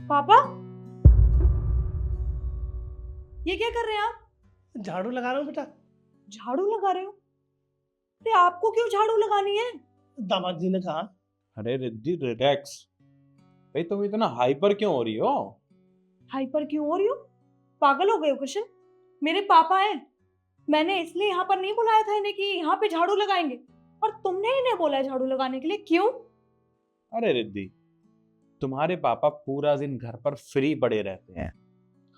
पापा, ये क्या कर रहे हैं आप? झाड़ू लगा रहा हूँ बेटा। झाड़ू लगा रहे हो? अरे आपको क्यों झाड़ू लगानी है? दामाद जी ने कहा। अरे रिद्धि रिलैक्स। भाई तुम इतना हाइपर क्यों हो रही हो? हाइपर क्यों हो रही हो? पागल हो गए हो कृष्ण? मेरे पापा हैं। मैंने इसलिए यहाँ पर नहीं बुलाया था इन्हें कि यहाँ पे झाड़ू लगाएंगे, और तुमने इन्हें बोला है झाड़ू लगाने के लिए, क्यों? अरे रिद्धि, तुम्हारे पापा पूरा दिन घर पर फ्री पड़े रहते हैं,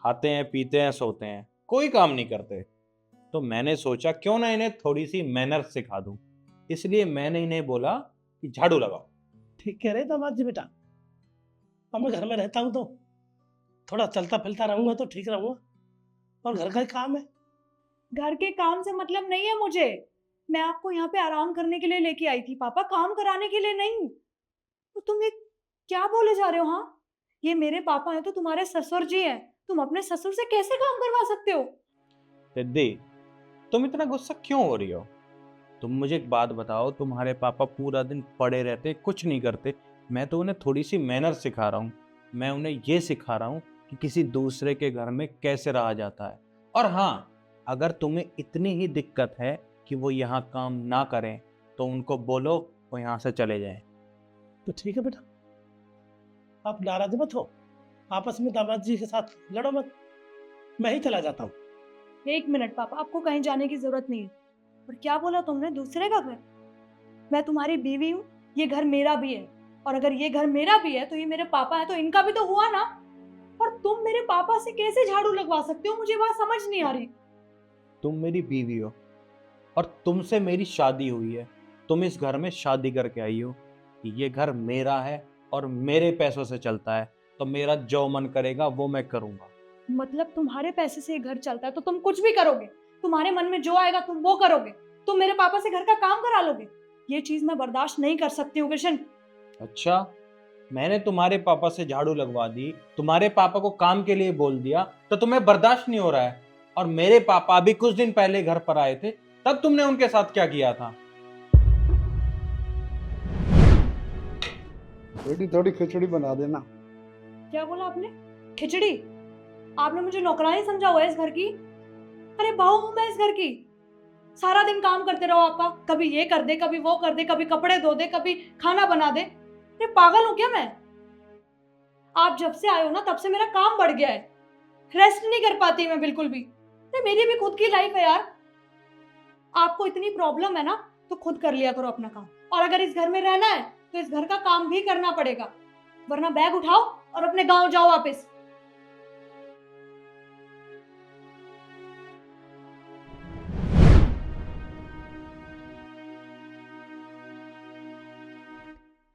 खाते हैं पीते हैं सोते हैं, कोई काम नहीं करते। तो मैंने सोचा क्यों ना इन्हें थोड़ी सी मैनर्स सिखा दूं, इसलिए मैंने इन्हें बोला कि झाड़ू लगाओ। ठीक कह रहे दामाद जी बेटा। अब मैं घर में रहता हूँ तो थोड़ा चलता फिरता रहूंगा तो ठीक रहूंगा, और घर का ही काम है। घर के काम से मतलब नहीं है मुझे। मैं आपको यहाँ पे आराम करने के लिए लेके आई थी पापा, काम कराने के लिए नहीं। तो तुम ये क्या बोले जा रहे हो? हाँ, ये मेरे पापा हैं तो तुम्हारे ससुर जी हैं। तुम अपने ससुर से कैसे काम करवा सकते हो? रिद्धि, तुम इतना गुस्सा क्यों हो रही हो? तुम मुझे एक बात बताओ, तुम्हारे पापा पूरा दिन पड़े रहते, कुछ नहीं करते। मैं तो उन्हें थोड़ी सी मैनर्स सिखा रहा हूँ। मैं उन्हें ये सिखा रहा हूँ कि किसी दूसरे के घर में कैसे रहा जाता है। और हाँ, अगर तुम्हें इतनी ही दिक्कत है कि वो यहाँ काम ना करें तो उनको बोलो वो यहाँ से चले जाएं। तो ठीक है बेटा, आप नाराज मत हो। आपस में दामाद जी के साथ लड़ो मत, मैं ही चला जाता हूँ। एक मिनट पापा, आपको कहीं जाने की जरूरत नहीं है। और क्या बोला तुमने? दूसरे का घर? मैं तुम्हारी बीवी हूँ, ये घर मेरा भी है। और अगर ये घर मेरा भी है तो ये मेरे पापा है तो इनका भी तो हुआ ना। और तुम मेरे पापा से कैसे झाड़ू लगवा सकते हो? मुझे बात समझ नहीं आ रही। तुम मेरी बीवी हो और तुमसे मेरी शादी हुई है। तुम इस घर में शादी करके आई हो। ये घर मेरा है और मेरे पैसों से चलता है, तो मेरा जो मन करेगा वो मैं करूंगा। मतलब तुम्हारे पैसे से ये घर चलता है तो तुम कुछ भी करोगे? तुम्हारे मन में जो आएगा तुम वो करोगे? तुम मेरे पापा से घर का काम करा लोगे? ये चीज मैं बर्दाश्त नहीं कर सकती हूँ कृष्ण। अच्छा, मैंने तुम्हारे पापा से झाड़ू लगवा दी, तुम्हारे पापा को काम के लिए बोल दिया, तो तुम्हें बर्दाश्त नहीं हो रहा है? और मेरे पापा अभी कुछ दिन पहले घर पर आए थे, तब तुमने उनके साथ क्या किया था? बेटी थोड़ी खिचड़ी बना देना। क्या बोला आपने? खिचड़ी? आपने मुझे नौकरानी समझा हुआ है इस घर की? अरे बहू हूं मैं इस घर की। सारा दिन काम करते रहो आपका, कभी ये कर दे कभी वो कर दे, कभी कपड़े धो दे कभी खाना बना दे। अरे पागल हूं क्या मैं? आप जब से आए हो ना तब से मेरा काम बढ़ गया है। रेस्ट नहीं कर पाती मैं बिल्कुल भी। अरे मेरी भी खुद की लाइफ है यार। आपको इतनी प्रॉब्लम है ना तो खुद कर लिया करो अपना काम। और अगर इस घर में रहना है तो इस घर का काम भी करना पड़ेगा, वरना बैग उठाओ और अपने गांव जाओ वापस।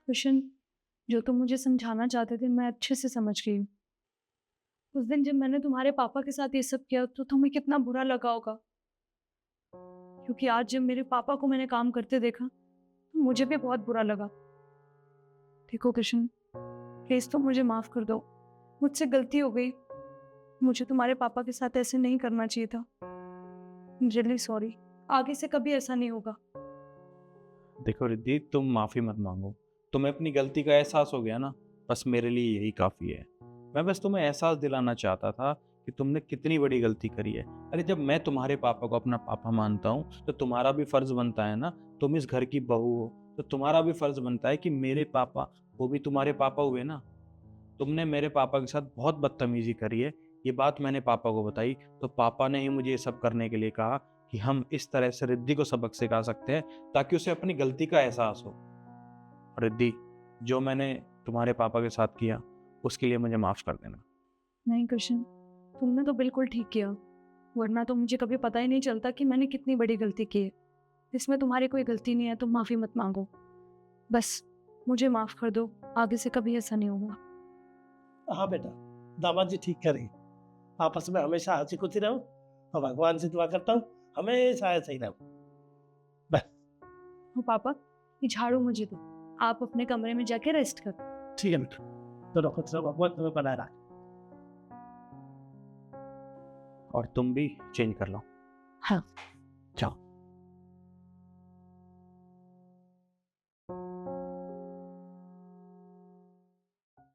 कुशन, जो तुम मुझे समझाना चाहते थे मैं अच्छे से समझ गई हूँ। उस दिन जब मैंने तुम्हारे पापा के साथ ये सब किया तो तुम्हें कितना बुरा लगा होगा, क्योंकि आज जब मेरे पापा को मैंने काम करते देखा तो मुझे भी बहुत बुरा लगा। देखो कृष्ण, प्लीज तो मुझे माफ कर दो। मुझसे गलती हो गई। मुझे तुम्हारे पापा के साथ ऐसे नहीं करना चाहिए था। Really sorry. आगे से कभी ऐसा नहीं होगा। देखो रिद्धि, तुम माफी मत मांगो। तुम्हें अपनी गलती का एहसास हो गया ना, बस मेरे लिए यही काफी है। मैं बस तुम्हें एहसास दिलाना चाहता था कि तुमने कितनी बड़ी गलती करी है। अरे जब मैं तुम्हारे पापा को अपना पापा मानता हूँ तो तुम्हारा भी फर्ज बनता है ना। तुम इस घर की बहू हो तो तुम्हारा भी फर्ज बनता है कि मेरे पापा, वो भी तुम्हारे पापा हुए ना। तुमने मेरे पापा के साथ बहुत बदतमीजी करी है। ये बात मैंने पापा को बताई तो पापा ने ही मुझे ये सब करने के लिए कहा कि हम इस तरह से रिद्धि को सबक सिखा सकते हैं ताकि उसे अपनी गलती का एहसास हो। रिद्धि, जो मैंने तुम्हारे पापा के साथ किया उसके लिए मुझे माफ कर देना। नहीं कृष्ण, तुमने तो बिल्कुल ठीक किया, वरना तो मुझे कभी पता ही नहीं चलता कि मैंने कितनी बड़ी गलती की है। इसमें तुम्हारी कोई गलती नहीं है, तुम माफी मत मांगो। बस मुझे माफ कर दो, आगे से कभी ऐसा नहीं होगा। हाँ बेटा, दामाद जी ठीक करें। आपस में हमेशा हंसी खुशी रहो, और भगवान से दुआ करता हूँ हमेशा ऐसे ही रहो। हो पापा, ये झाड़ू मुझे दो। आप अपने कमरे में जाके रेस्ट करो। ठीक है बेटा, तो खुश रहो, भगवान तुम्हें बनाए रखे। और तुम भी चेंज कर लो। हाँ।